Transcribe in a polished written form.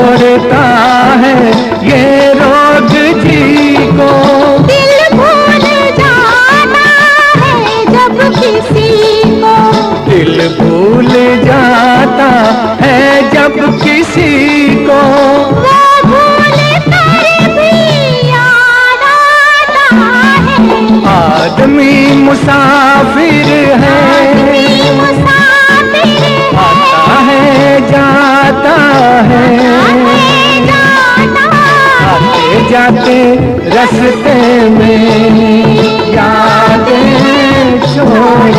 छोड़ता है ये रोग जी को। दिल भूल जाता है जब किसी को, दिल भूल जाता है जब किसी को। वो भूल कर भी याद आता है। आदमी मुसाफिर है, आता है जाता है, आते जाते रस्ते में यादें छोड़